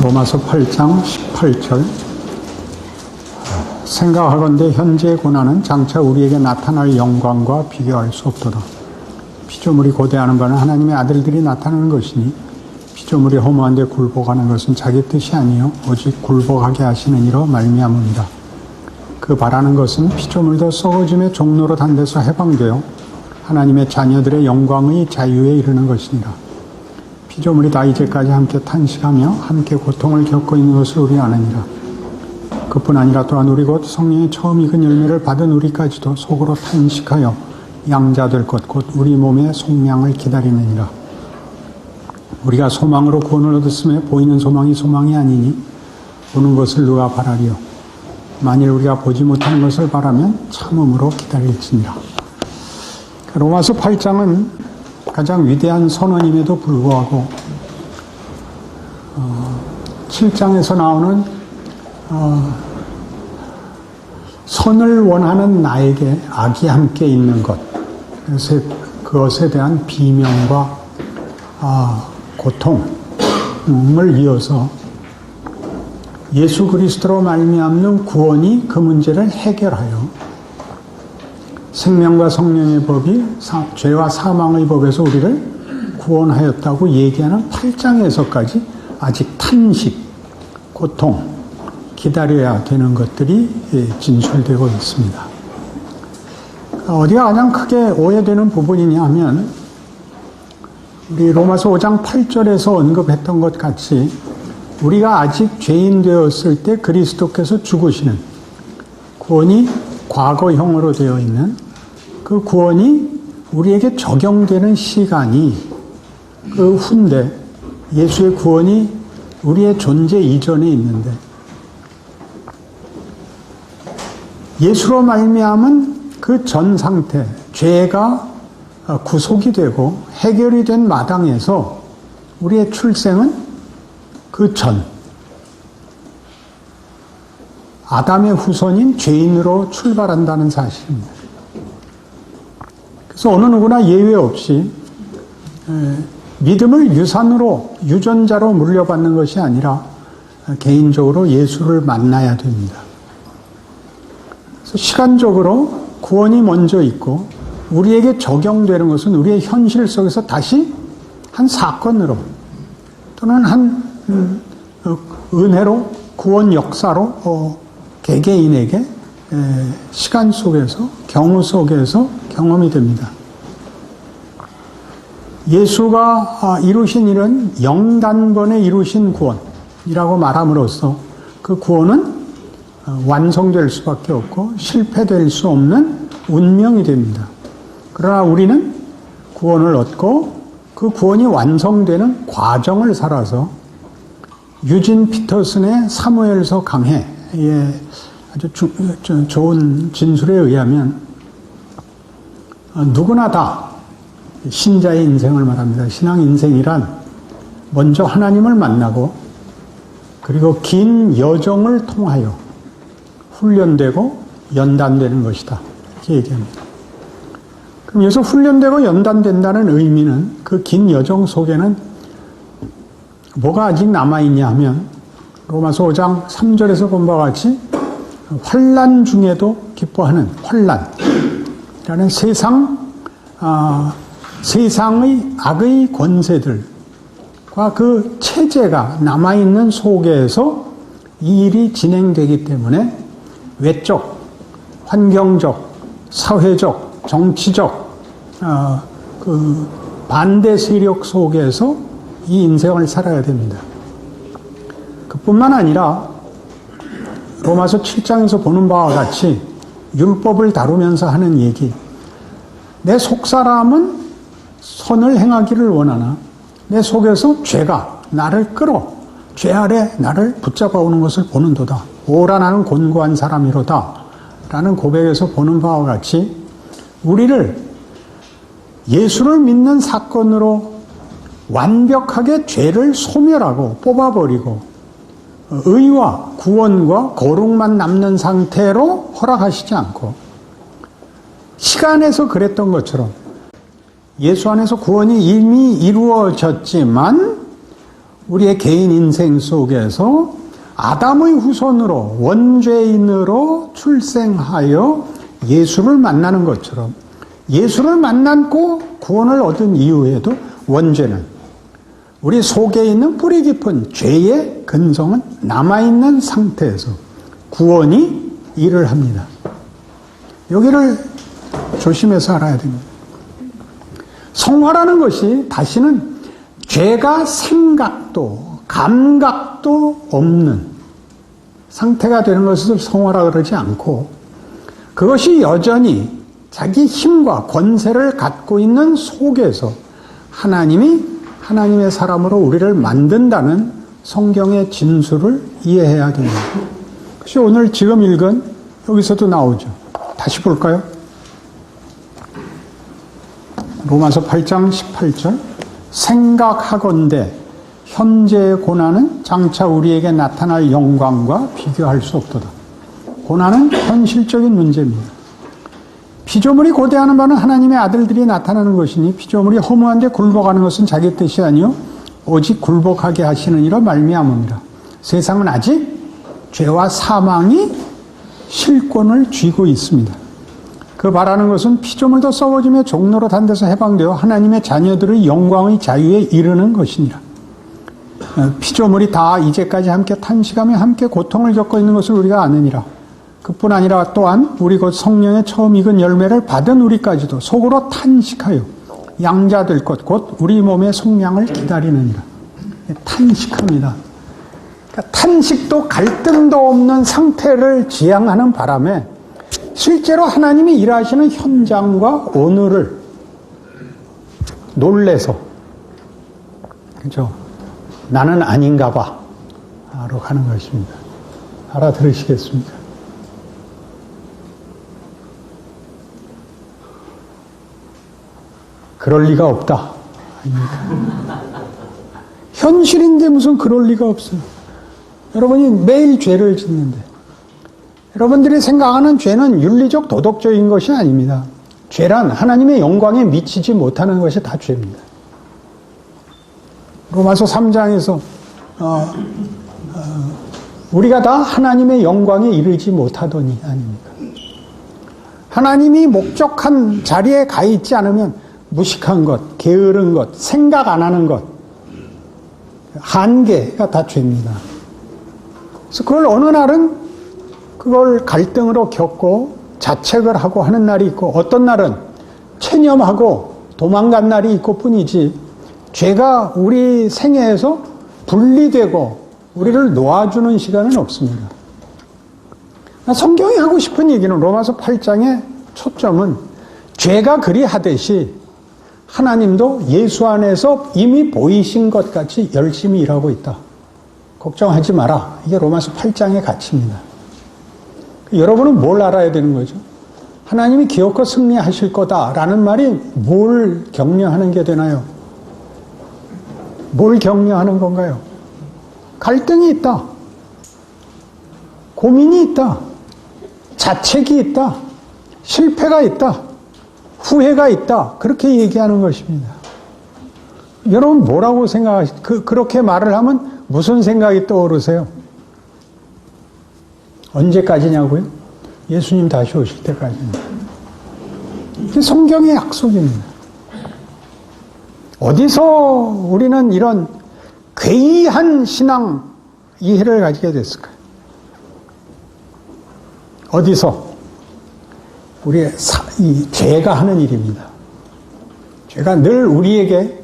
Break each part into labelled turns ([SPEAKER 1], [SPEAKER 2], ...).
[SPEAKER 1] 로마서 8장 18절 생각하건대 현재의 고난은 장차 우리에게 나타날 영광과 비교할 수 없도다. 피조물이 고대하는 바는 하나님의 아들들이 나타나는 것이니 피조물이 허무한 데 굴복하는 것은 자기 뜻이 아니요 오직 굴복하게 하시는 이로 말미암음이라. 그 바라는 것은 피조물도 썩어짐의 종로로 단 데서 해방되어 하나님의 자녀들의 영광의 자유에 이르는 것이니라. 피조물이 다 이제까지 함께 탄식하며 함께 고통을 겪고 있는 것을 우리 아느니라. 그뿐 아니라 또한 우리 곧 성령의 처음 익은 열매를 받은 우리까지도 속으로 탄식하여 양자될 것 곧 우리 몸의 속량을 기다리느니라. 우리가 소망으로 구원을 얻었음에 보이는 소망이 소망이 아니니 보는 것을 누가 바라리요. 만일 우리가 보지 못하는 것을 바라면 참음으로 기다릴지니라. 로마서 8장은 가장 위대한 선언임에도 불구하고 7장에서 나오는 선을 원하는 나에게 악이 함께 있는 것, 그것에 대한 비명과 고통을 이어서 예수 그리스도로 말미암는 구원이 그 문제를 해결하여 생명과 성령의 법이 죄와 사망의 법에서 우리를 구원하였다고 얘기하는 8장에서까지 아직 탄식, 고통, 기다려야 되는 것들이 진술되고 있습니다. 어디가 가장 크게 오해되는 부분이냐 하면 우리 로마서 5장 8절에서 언급했던 것 같이 우리가 아직 죄인 되었을 때 그리스도께서 죽으시는 구원이 과거형으로 되어 있는 그 구원이 우리에게 적용되는 시간이 그 후인데 예수의 구원이 우리의 존재 이전에 있는데 예수로 말미암은 그 전 상태, 죄가 구속이 되고 해결이 된 마당에서 우리의 출생은 그 전, 아담의 후손인 죄인으로 출발한다는 사실입니다. 그래서 어느 누구나 예외 없이 믿음을 유산으로, 유전자로 물려받는 것이 아니라 개인적으로 예수를 만나야 됩니다. 그래서 시간적으로 구원이 먼저 있고 우리에게 적용되는 것은 우리의 현실 속에서 다시 한 사건으로 또는 한 은혜로 구원 역사로 개개인에게 시간 속에서 경우 속에서 경험이 됩니다. 예수가 이루신 일은 영단번에 이루신 구원이라고 말함으로써 그 구원은 완성될 수밖에 없고 실패될 수 없는 운명이 됩니다. 그러나 우리는 구원을 얻고 그 구원이 완성되는 과정을 살아서 유진 피터슨의 사무엘서 강해의 아주 좋은 진술에 의하면 누구나 다 신자의 인생을 말합니다. 신앙 인생이란 먼저 하나님을 만나고 그리고 긴 여정을 통하여 훈련되고 연단되는 것이다. 이렇게 얘기합니다. 그럼 여기서 훈련되고 연단된다는 의미는 그 긴 여정 속에는 뭐가 아직 남아있냐 하면 로마서 5장 3절에서 본 바와 같이 환난 중에도 기뻐하는 환난이라는 세상의 악의 권세들과 그 체제가 남아있는 속에서 이 일이 진행되기 때문에 외적, 환경적, 사회적, 정치적 그 반대 세력 속에서 이 인생을 살아야 됩니다. 그뿐만 아니라 로마서 7장에서 보는 바와 같이 율법을 다루면서 하는 얘기, 내 속사람은 선을 행하기를 원하나 내 속에서 죄가 나를 끌어 죄 아래 나를 붙잡아 오는 것을 보는도다. 오라 나는 곤고한 사람이로다 라는 고백에서 보는 바와 같이 우리를 예수를 믿는 사건으로 완벽하게 죄를 소멸하고 뽑아버리고 의와 구원과 거룩만 남는 상태로 허락하시지 않고 시간에서 그랬던 것처럼 예수 안에서 구원이 이미 이루어졌지만 우리의 개인 인생 속에서 아담의 후손으로 원죄인으로 출생하여 예수를 만나는 것처럼 예수를 만났고 구원을 얻은 이후에도 원죄는 우리 속에 있는 뿌리 깊은 죄의 근성은 남아있는 상태에서 구원이 일을 합니다. 여기를 조심해서 알아야 됩니다. 성화라는 것이 다시는 죄가 생각도 감각도 없는 상태가 되는 것을 성화라 그러지 않고 그것이 여전히 자기 힘과 권세를 갖고 있는 속에서 하나님이 하나님의 사람으로 우리를 만든다는 성경의 진술을 이해해야 됩니다. 그것이 오늘 지금 읽은 여기서도 나오죠. 다시 볼까요? 로마서 8장 18절 생각하건대 현재의 고난은 장차 우리에게 나타날 영광과 비교할 수 없도다. 고난은 현실적인 문제입니다. 피조물이 고대하는 바는 하나님의 아들들이 나타나는 것이니 피조물이 허무한 데 굴복하는 것은 자기 뜻이 아니요 오직 굴복하게 하시는 이로 말미암음이라. 세상은 아직 죄와 사망이 실권을 쥐고 있습니다. 그 바라는 것은 피조물도 썩어지며 종로로 단 데서 해방되어 하나님의 자녀들의 영광의 자유에 이르는 것이니라. 피조물이 다 이제까지 함께 탄식하며 함께 고통을 겪고 있는 것을 우리가 아느니라. 그뿐 아니라 또한 우리 곧 성령의 처음 익은 열매를 받은 우리까지도 속으로 탄식하여 양자될 것 곧 우리 몸의 속량을 기다리느니라. 탄식합니다. 그러니까 탄식도 갈등도 없는 상태를 지향하는 바람에 실제로 하나님이 일하시는 현장과 오늘을 놀래서 그죠? 나는 아닌가 봐 하러 가는 것입니다. 알아들으시겠습니까? 그럴 리가 없다. 아닙니까? 현실인데 무슨 그럴 리가 없어요. 여러분이 매일 죄를 짓는데 여러분들이 생각하는 죄는 윤리적 도덕적인 것이 아닙니다. 죄란 하나님의 영광에 미치지 못하는 것이 다 죄입니다. 로마서 3장에서 우리가 다 하나님의 영광에 이르지 못하더니 아닙니까? 하나님이 목적한 자리에 가 있지 않으면 무식한 것, 게으른 것, 생각 안 하는 것, 한계가 다 죄입니다. 그래서 그걸 어느 날은 그걸 갈등으로 겪고 자책을 하고 하는 날이 있고 어떤 날은 체념하고 도망간 날이 있고 뿐이지 죄가 우리 생애에서 분리되고 우리를 놓아주는 시간은 없습니다. 성경이 하고 싶은 얘기는 로마서 8장의 초점은 죄가 그리하듯이 하나님도 예수 안에서 이미 보이신 것 같이 열심히 일하고 있다. 걱정하지 마라. 이게 로마서 8장의 가치입니다. 여러분은 뭘 알아야 되는 거죠? 하나님이 기어코 승리하실 거다라는 말이 뭘 격려하는 게 되나요? 뭘 격려하는 건가요? 갈등이 있다. 고민이 있다. 자책이 있다. 실패가 있다. 후회가 있다. 그렇게 얘기하는 것입니다. 여러분 뭐라고 그렇게 말을 하면 무슨 생각이 떠오르세요? 언제까지냐고요? 예수님 다시 오실 때까지입니다. 이게 성경의 약속입니다. 어디서 우리는 이런 괴이한 신앙 이해를 가지게 됐을까요? 어디서? 우리의 이 죄가 하는 일입니다. 죄가 늘 우리에게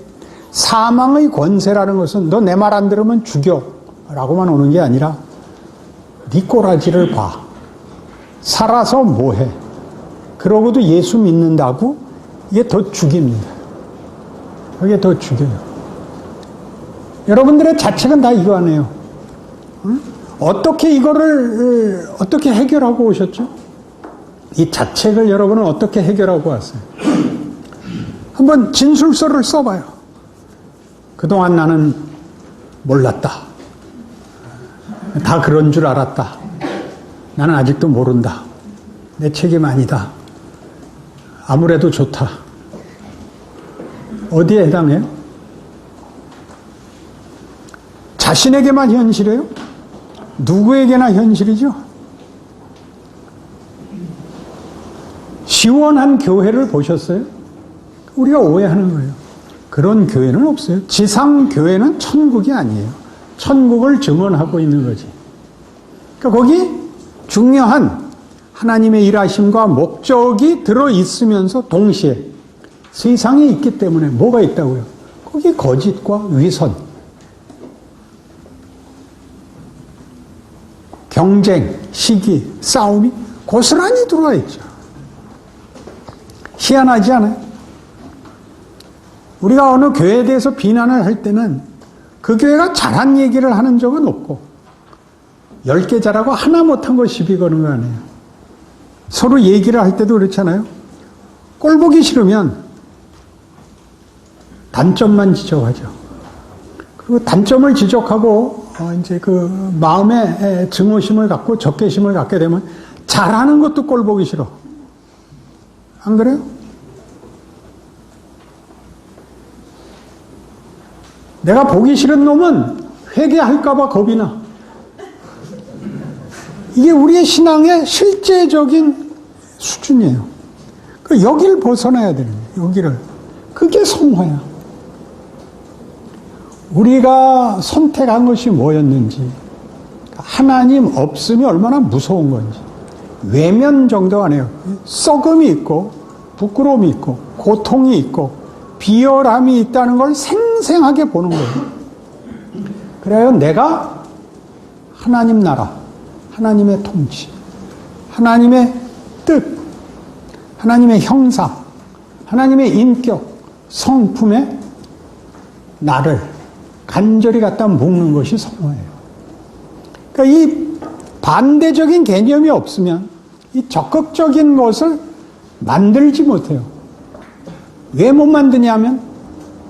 [SPEAKER 1] 사망의 권세라는 것은 너 내 말 안 들으면 죽여 라고만 오는 게 아니라 네 꼬라지를 봐. 살아서 뭐해. 그러고도 예수 믿는다고 이게 더 죽입니다. 그게 더 죽여요. 여러분들의 자책은 다 이거 아니에요. 응? 어떻게 이거를 어떻게 해결하고 오셨죠? 이 자책을 여러분은 어떻게 해결하고 왔어요? 한번 진술서를 써봐요. 그동안 나는 몰랐다. 다 그런 줄 알았다. 나는 아직도 모른다. 내 책임 아니다. 아무래도 좋다. 어디에 해당해요? 자신에게만 현실이에요? 누구에게나 현실이죠? 시원한 교회를 보셨어요? 우리가 오해하는 거예요. 그런 교회는 없어요. 지상 교회는 천국이 아니에요. 천국을 증언하고 있는 거지. 그러니까 거기 중요한 하나님의 일하심과 목적이 들어있으면서 동시에 세상에 있기 때문에 뭐가 있다고요? 거기 거짓과 위선, 경쟁, 시기, 싸움이 고스란히 들어와 있죠. 희한하지 않아요? 우리가 어느 교회에 대해서 비난을 할 때는 그 교회가 잘한 얘기를 하는 적은 없고 10개 잘하고 하나 못한 거 시비 거는 거 아니에요. 서로 얘기를 할 때도 그렇잖아요. 꼴 보기 싫으면 단점만 지적하죠. 그리고 단점을 지적하고 이제 그 마음에 증오심을 갖고 적개심을 갖게 되면 잘하는 것도 꼴 보기 싫어. 안 그래요? 내가 보기 싫은 놈은 회개할까봐 겁이 나. 이게 우리의 신앙의 실제적인 수준이에요. 여기를 벗어나야 되는 거예요. 여기를. 그게 성화야. 우리가 선택한 것이 뭐였는지, 하나님 없음이 얼마나 무서운 건지, 외면 정도 안 해요. 썩음이 있고, 부끄러움이 있고, 고통이 있고, 비열함이 있다는 걸 생생하게 보는 거예요. 그래요. 내가 하나님 나라, 하나님의 통치, 하나님의 뜻, 하나님의 형상, 하나님의 인격, 성품에 나를 간절히 갖다 묶는 것이 성화예요. 그러니까 이 반대적인 개념이 없으면 이 적극적인 것을 만들지 못해요. 왜 못 만드냐면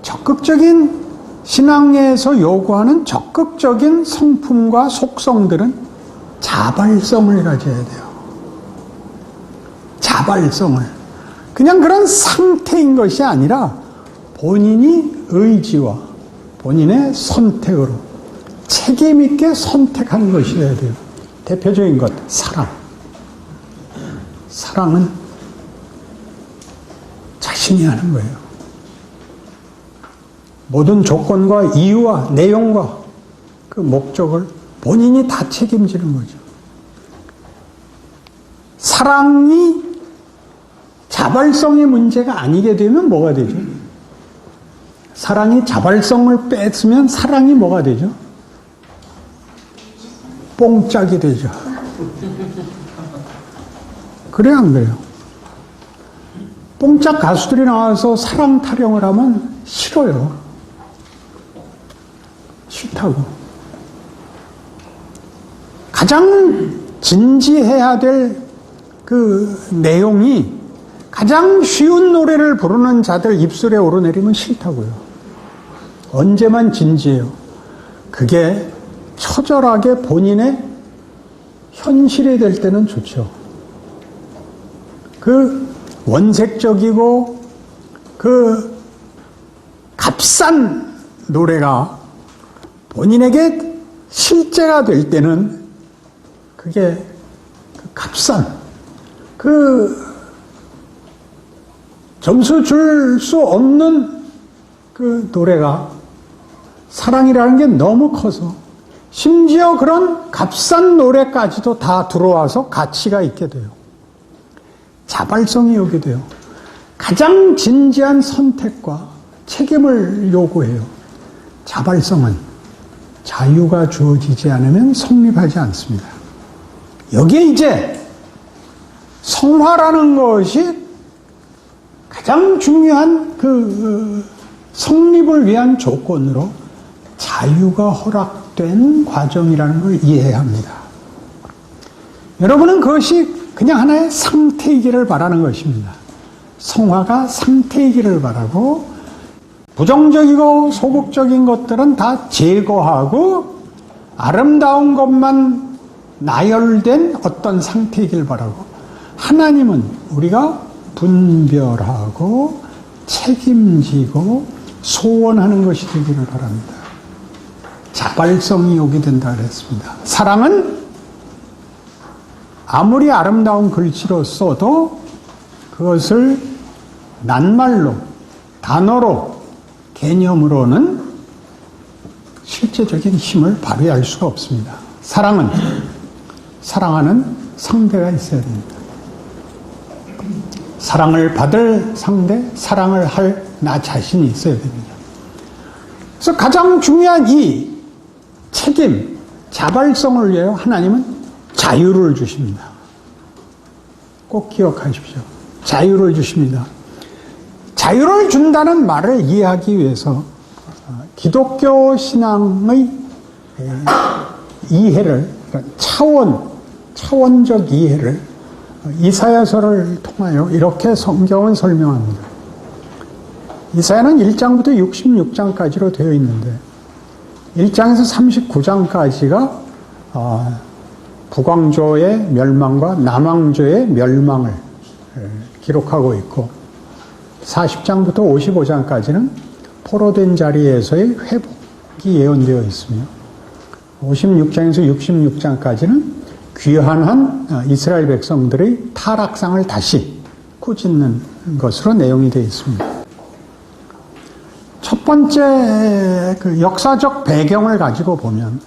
[SPEAKER 1] 적극적인 신앙에서 요구하는 적극적인 성품과 속성들은 자발성을 가져야 돼요. 자발성을. 그냥 그런 상태인 것이 아니라 본인이 의지와 본인의 선택으로 책임 있게 선택하는 것이어야 돼요. 대표적인 것, 사랑. 사랑은 자신이 하는 거예요. 모든 조건과 이유와 내용과 그 목적을 본인이 다 책임지는 거죠. 사랑이 자발성의 문제가 아니게 되면 뭐가 되죠? 사랑이 자발성을 뺐으면 사랑이 뭐가 되죠? 뽕짝이 되죠. 그래요, 안 그래요? 뽕짝 가수들이 나와서 사랑 타령을 하면 싫어요. 싫다고. 가장 진지해야 될 그 내용이 가장 쉬운 노래를 부르는 자들 입술에 오르내리면 싫다고요. 언제만 진지해요. 그게 처절하게 본인의 현실이 될 때는 좋죠. 그 원색적이고 그 값싼 노래가 본인에게 실제가 될 때는 그게 값싼 그 점수 줄 수 없는 그 노래가 사랑이라는 게 너무 커서 심지어 그런 값싼 노래까지도 다 들어와서 가치가 있게 돼요. 자발성이 오게 돼요. 가장 진지한 선택과 책임을 요구해요. 자발성은 자유가 주어지지 않으면 성립하지 않습니다. 여기에 이제 성화라는 것이 가장 중요한 그 성립을 위한 조건으로 자유가 허락된 과정이라는 걸 이해해야 합니다. 여러분은 그것이 그냥 하나의 상태이기를 바라는 것입니다. 성화가 상태이기를 바라고 부정적이고 소극적인 것들은 다 제거하고 아름다운 것만 나열된 어떤 상태이기를 바라고 하나님은 우리가 분별하고 책임지고 소원하는 것이 되기를 바랍니다. 자발성이 오게 된다 그랬습니다. 사랑은 아무리 아름다운 글씨로 써도 그것을 낱말로, 단어로, 개념으로는 실제적인 힘을 발휘할 수가 없습니다. 사랑은 사랑하는 상대가 있어야 됩니다. 사랑을 받을 상대, 사랑을 할 나 자신이 있어야 됩니다. 그래서 가장 중요한 이 책임, 자발성을 위하여 하나님은 자유를 주십니다. 꼭 기억하십시오. 자유를 주십니다. 자유를 준다는 말을 이해하기 위해서 기독교 신앙의 이해를, 그러니까 차원적 이해를 이사야서를 통하여 이렇게 성경은 설명합니다. 이사야는 1장부터 66장까지로 되어 있는데 1장에서 39장까지가 북왕조의 멸망과 남왕조의 멸망을 기록하고 있고 40장부터 55장까지는 포로된 자리에서의 회복이 예언되어 있으며 56장에서 66장까지는 귀환한 이스라엘 백성들의 타락상을 다시 꾸짖는 것으로 내용이 되어 있습니다. 첫 번째 그 역사적 배경을 가지고 보면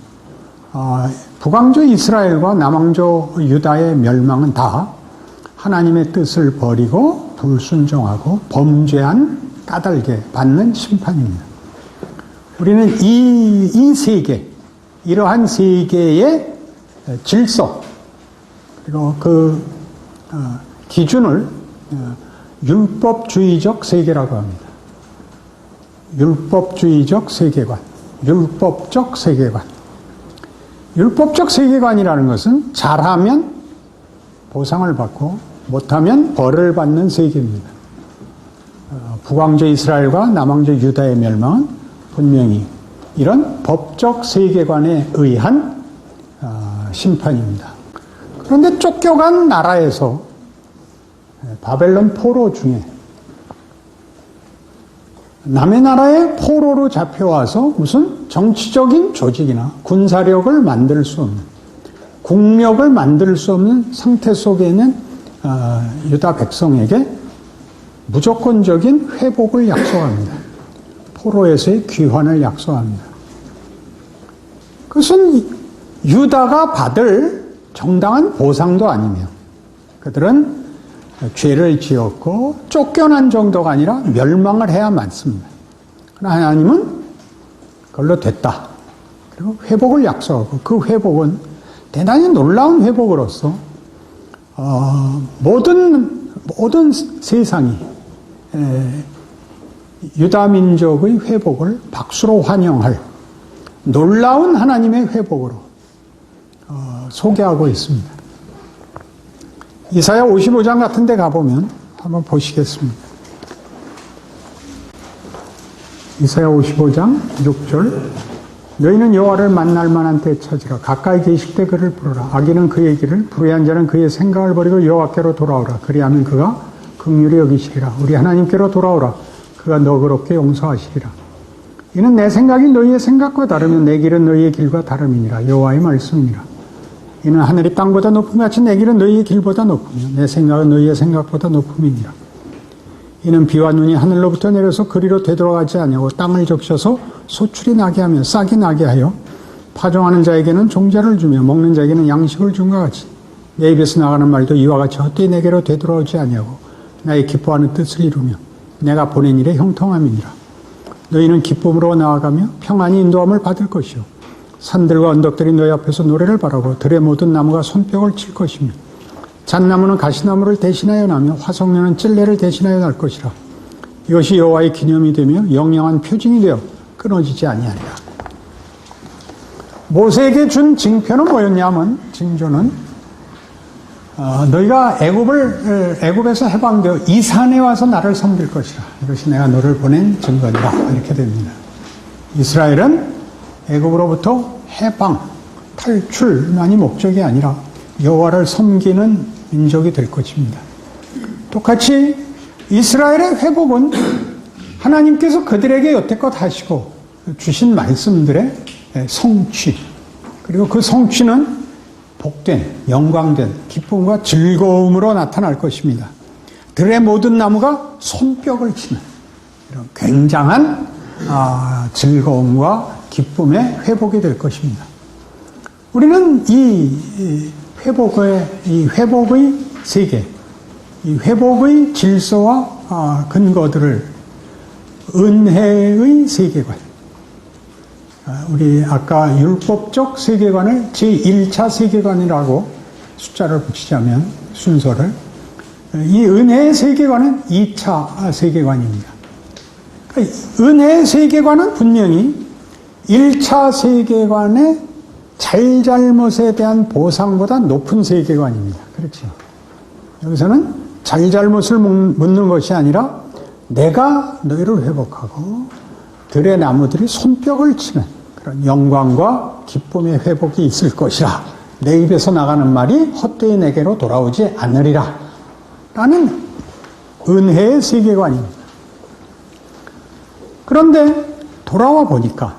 [SPEAKER 1] 북왕조 이스라엘과 남왕조 유다의 멸망은 다 하나님의 뜻을 버리고 불순종하고 범죄한 까닭에 받는 심판입니다. 우리는 이 세계, 이러한 세계의 질서 그리고 그 기준을 율법주의적 세계라고 합니다. 율법주의적 세계관, 율법적 세계관. 율법적 세계관이라는 것은 잘하면 보상을 받고 못하면 벌을 받는 세계입니다. 북왕조 이스라엘과 남왕조 유다의 멸망은 분명히 이런 법적 세계관에 의한 심판입니다. 그런데 쫓겨간 나라에서 바벨론 포로 중에 남의 나라의 포로로 잡혀와서 무슨 정치적인 조직이나 군사력을 만들 수 없는, 국력을 만들 수 없는 상태 속에 있는 유다 백성에게 무조건적인 회복을 약속합니다. 포로에서의 귀환을 약속합니다. 그것은 유다가 받을 정당한 보상도 아니며 그들은 죄를 지었고 쫓겨난 정도가 아니라 멸망을 해야 맞습니다. 그러나 하나님은 그걸로 됐다. 그리고 회복을 약속하고 그 회복은 대단히 놀라운 회복으로서 모든 세상이 유다 민족의 회복을 박수로 환영할 놀라운 하나님의 회복으로 소개하고 있습니다. 이사야 55장 같은 데 가보면 한번 보시겠습니다. 이사야 55장 6절 너희는 여호와를 만날 만한 때 찾으라. 가까이 계실 때 그를 부르라. 악인은 그의 길을, 불의한 자는 그의 생각을 버리고 여호와께로 돌아오라. 그리하면 그가 긍휼히 여기시리라. 우리 하나님께로 돌아오라. 그가 너그럽게 용서하시리라. 이는 내 생각이 너희의 생각과 다르며 내 길은 너희의 길과 다름이니라. 여호와의 말씀이니라. 이는 하늘이 땅보다 높음같이 내 길은 너희의 길보다 높으며 내 생각은 너희의 생각보다 높음이니라. 이는 비와 눈이 하늘로부터 내려서 그리로 되돌아가지 아니하고 땅을 적셔서 소출이 나게 하며 싹이 나게 하여 파종하는 자에게는 종자를 주며 먹는 자에게는 양식을 준 것 같이 내 입에서 나가는 말도 이와 같이 헛되이 내게로 되돌아오지 아니하고 나의 기뻐하는 뜻을 이루며 내가 보낸 일에 형통함이니라. 너희는 기쁨으로 나아가며 평안히 인도함을 받을 것이요 산들과 언덕들이 너희 앞에서 노래를 바라고 들의 모든 나무가 손뼉을 칠 것이며 잣나무는 가시나무를 대신하여 나며 화석류는 찔레를 대신하여 날 것이라. 이것이 여호와의 기념이 되며 영영한 표징이 되어 끊어지지 아니하리라. 모세에게 준 징표는 뭐였냐면 징조는 너희가 애굽에서 해방되어 이 산에 와서 나를 섬길 것이라. 이것이 내가 너를 보낸 증거니라. 이렇게 됩니다. 이스라엘은 애굽으로부터 해방, 탈출만이 목적이 아니라 여호와를 섬기는 민족이 될 것입니다. 똑같이 이스라엘의 회복은 하나님께서 그들에게 여태껏 하시고 주신 말씀들의 성취, 그리고 그 성취는 복된, 영광된 기쁨과 즐거움으로 나타날 것입니다. 들의 모든 나무가 손뼉을 치는 이런 굉장한 즐거움과 기쁨의 회복이 될 것입니다. 우리는 이 회복의 세계, 이 회복의 질서와 근거들을 은혜의 세계관, 우리 아까 율법적 세계관을 제1차 세계관이라고 숫자를 붙이자면 순서를, 이 은혜의 세계관은 2차 세계관입니다. 그러니까 은혜의 세계관은 분명히 1차 세계관의 잘잘못에 대한 보상보다 높은 세계관입니다. 그렇죠? 여기서는 잘잘못을 묻는 것이 아니라 내가 너희를 회복하고 들의 나무들이 손뼉을 치는 그런 영광과 기쁨의 회복이 있을 것이라. 내 입에서 나가는 말이 헛되이 내게로 돌아오지 않으리라. 라는 은혜의 세계관입니다. 그런데 돌아와 보니까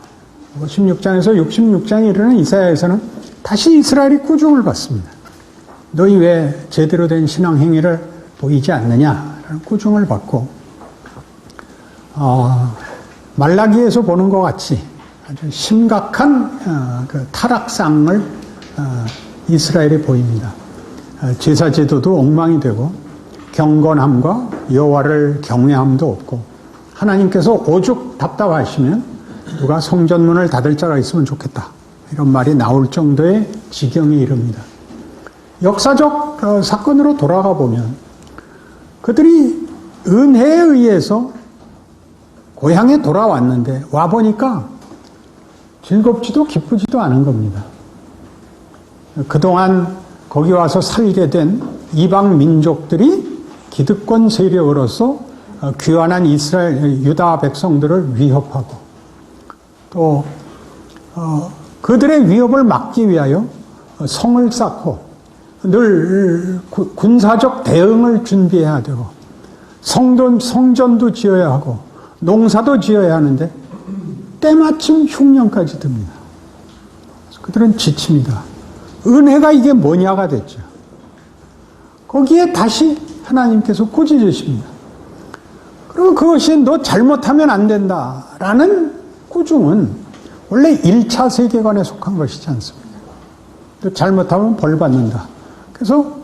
[SPEAKER 1] 56장에서 66장에 이르는 이사야에서는 다시 이스라엘이 꾸중을 받습니다. 너희 왜 제대로 된 신앙 행위를 보이지 않느냐라는 꾸중을 받고, 말라기에서 보는 것 같이 아주 심각한 그 타락상을 이스라엘이 보입니다. 제사 제도도 엉망이 되고 경건함과 여호와를 경외함도 없고, 하나님께서 오죽 답답하시면 누가 성전문을 닫을 자가 있으면 좋겠다, 이런 말이 나올 정도의 지경에 이릅니다. 역사적 사건으로 돌아가 보면 그들이 은혜에 의해서 고향에 돌아왔는데 와보니까 즐겁지도 기쁘지도 않은 겁니다. 그동안 거기 와서 살게 된 이방 민족들이 기득권 세력으로서 귀환한 이스라엘, 유다 백성들을 위협하고, 또 그들의 위협을 막기 위하여 성을 쌓고 늘 군사적 대응을 준비해야 되고, 성전도 지어야 하고 농사도 지어야 하는데 때마침 흉년까지 듭니다. 그들은 지칩니다. 은혜가 이게 뭐냐가 됐죠. 거기에 다시 하나님께서 꾸짖으십니다. 그리고 그것이 너 잘못하면 안 된다라는 꾸중은 원래 1차 세계관에 속한 것이지 않습니까? 또 잘못하면 벌 받는다. 그래서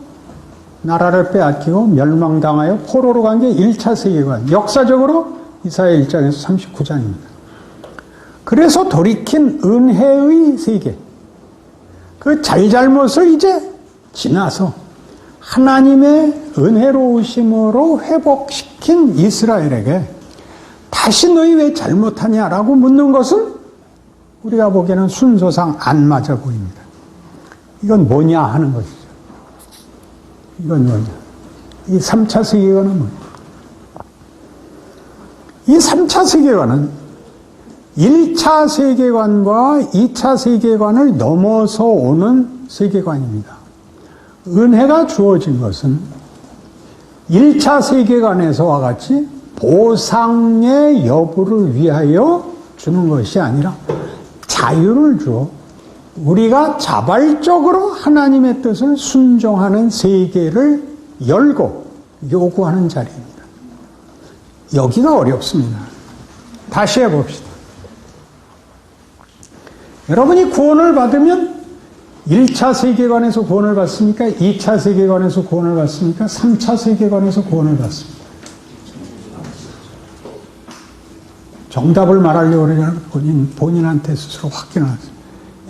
[SPEAKER 1] 나라를 빼앗기고 멸망당하여 포로로 간 게 1차 세계관. 역사적으로 이사야 1장에서 39장입니다. 그래서 돌이킨 은혜의 세계. 그 잘잘못을 이제 지나서 하나님의 은혜로우심으로 회복시킨 이스라엘에게 다시 너희 왜 잘못하냐라고 묻는 것은 우리가 보기에는 순서상 안 맞아 보입니다. 이건 뭐냐 하는 것이죠. 이건 뭐냐. 이 3차 세계관은 뭐냐. 이 3차 세계관은 1차 세계관과 2차 세계관을 넘어서 오는 세계관입니다. 은혜가 주어진 것은 1차 세계관에서와 같이 보상의 여부를 위하여 주는 것이 아니라 자유를 주어 우리가 자발적으로 하나님의 뜻을 순종하는 세계를 열고 요구하는 자리입니다. 여기가 어렵습니다. 다시 해봅시다. 여러분이 구원을 받으면 1차 세계관에서 구원을 받습니까? 2차 세계관에서 구원을 받습니까? 3차 세계관에서 구원을 받습니까? 정답을 말하려고 그러면 본인한테 스스로 확인하세요.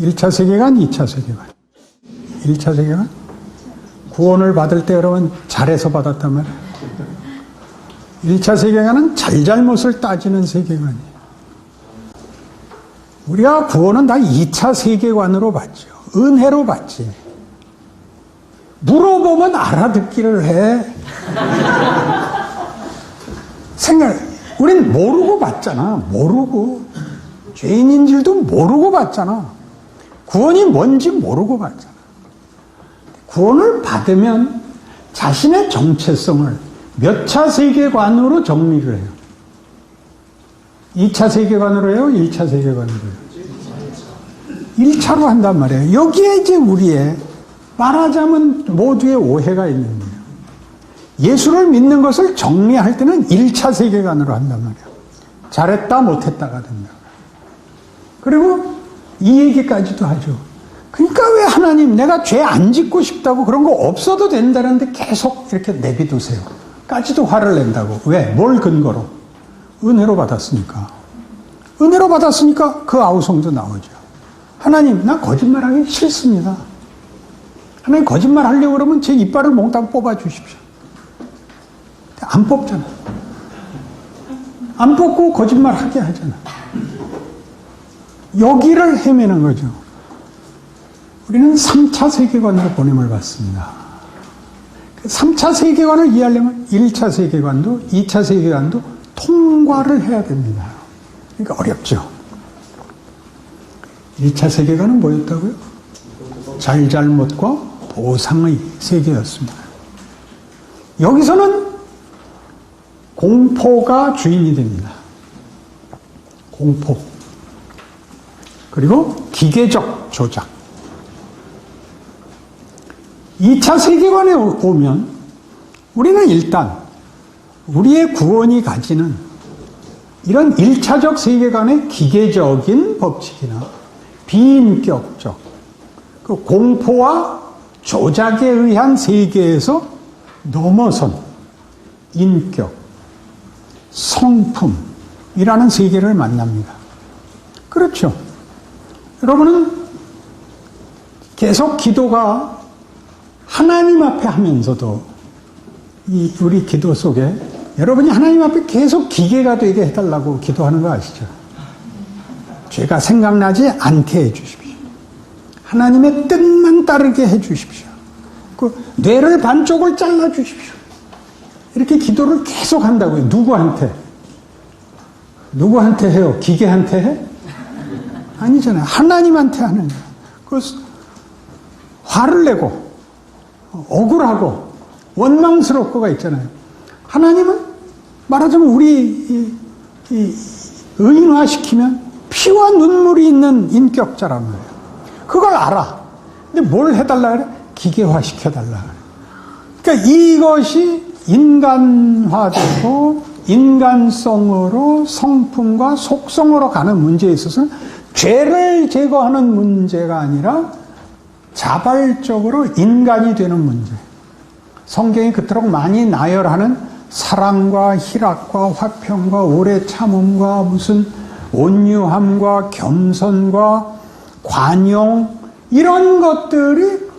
[SPEAKER 1] 1차 세계관, 2차 세계관. 1차 세계관? 구원을 받을 때 여러분 잘해서 받았단 말이에요. 1차 세계관은 잘잘못을 따지는 세계관이에요. 우리가 구원은 다 2차 세계관으로 받죠. 은혜로 받지. 물어보면 알아듣기를 해. 우린 모르고 받잖아. 모르고. 죄인인 줄도 모르고 받잖아. 구원이 뭔지 모르고 받잖아. 구원을 받으면 자신의 정체성을 몇 차 세계관으로 정리를 해요. 2차 세계관으로 해요? 1차 세계관으로 해요? 1차로 한단 말이에요. 여기에 이제 우리의 말하자면 모두의 오해가 있는 거예요. 예수를 믿는 것을 정리할 때는 1차 세계관으로 한단 말이에요. 잘했다 못했다가 된다. 그리고 이 얘기까지도 하죠. 그러니까 왜 하나님 내가 죄 안 짓고 싶다고 그런 거 없어도 된다는데 계속 이렇게 내비두세요. 까지도 화를 낸다고. 왜? 뭘 근거로? 은혜로 받았으니까. 은혜로 받았으니까 그 아우성도 나오죠. 하나님 나 거짓말하기 싫습니다. 하나님 거짓말 하려고 그러면 제 이빨을 몽땅 뽑아 주십시오. 안 뽑잖아. 안 뽑고 거짓말 하게 하잖아. 여기를 헤매는 거죠. 우리는 3차 세계관으로 보냄을 받습니다. 3차 세계관을 이해하려면 1차 세계관도 2차 세계관도 통과를 해야 됩니다. 그러니까 어렵죠. 1차 세계관은 뭐였다고요? 잘잘못과 보상의 세계였습니다. 여기서는 공포가 주인이 됩니다. 공포. 그리고 기계적 조작. 2차 세계관에 오면 우리는 일단 우리의 구원이 가지는 이런 1차적 세계관의 기계적인 법칙이나 비인격적 그 공포와 조작에 의한 세계에서 넘어선 인격, 성품이라는 세계를 만납니다. 그렇죠. 여러분은 계속 기도가 하나님 앞에 하면서도 우리 기도 속에 여러분이 하나님 앞에 계속 기계가 되게 해달라고 기도하는 거 아시죠? 죄가 생각나지 않게 해주십시오. 하나님의 뜻만 따르게 해주십시오. 그 뇌를 반쪽을 잘라주십시오. 이렇게 기도를 계속 한다고요. 누구한테? 누구한테 해요? 기계한테 해? 아니잖아요. 하나님한테 하는 거예요. 그래서 화를 내고 억울하고 원망스럽고가 있잖아요. 하나님은 말하자면 우리 의인화시키면 피와 눈물이 있는 인격자란 말이에요. 그걸 알아. 근데 뭘 해달라 그래? 기계화시켜달라 그래. 그러니까 이것이 인간화되고 인간성으로 성품과 속성으로 가는 문제에 있어서는 죄를 제거하는 문제가 아니라 자발적으로 인간이 되는 문제. 성경이 그토록 많이 나열하는 사랑과 희락과 화평과 오래 참음과 무슨 온유함과 겸손과 관용 이런 것들이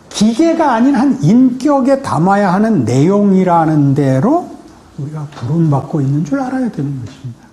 [SPEAKER 1] 기계가 아닌 한 인격에 담아야 하는 내용이라는 대로 우리가 부름받고 있는 줄 알아야 되는 것입니다.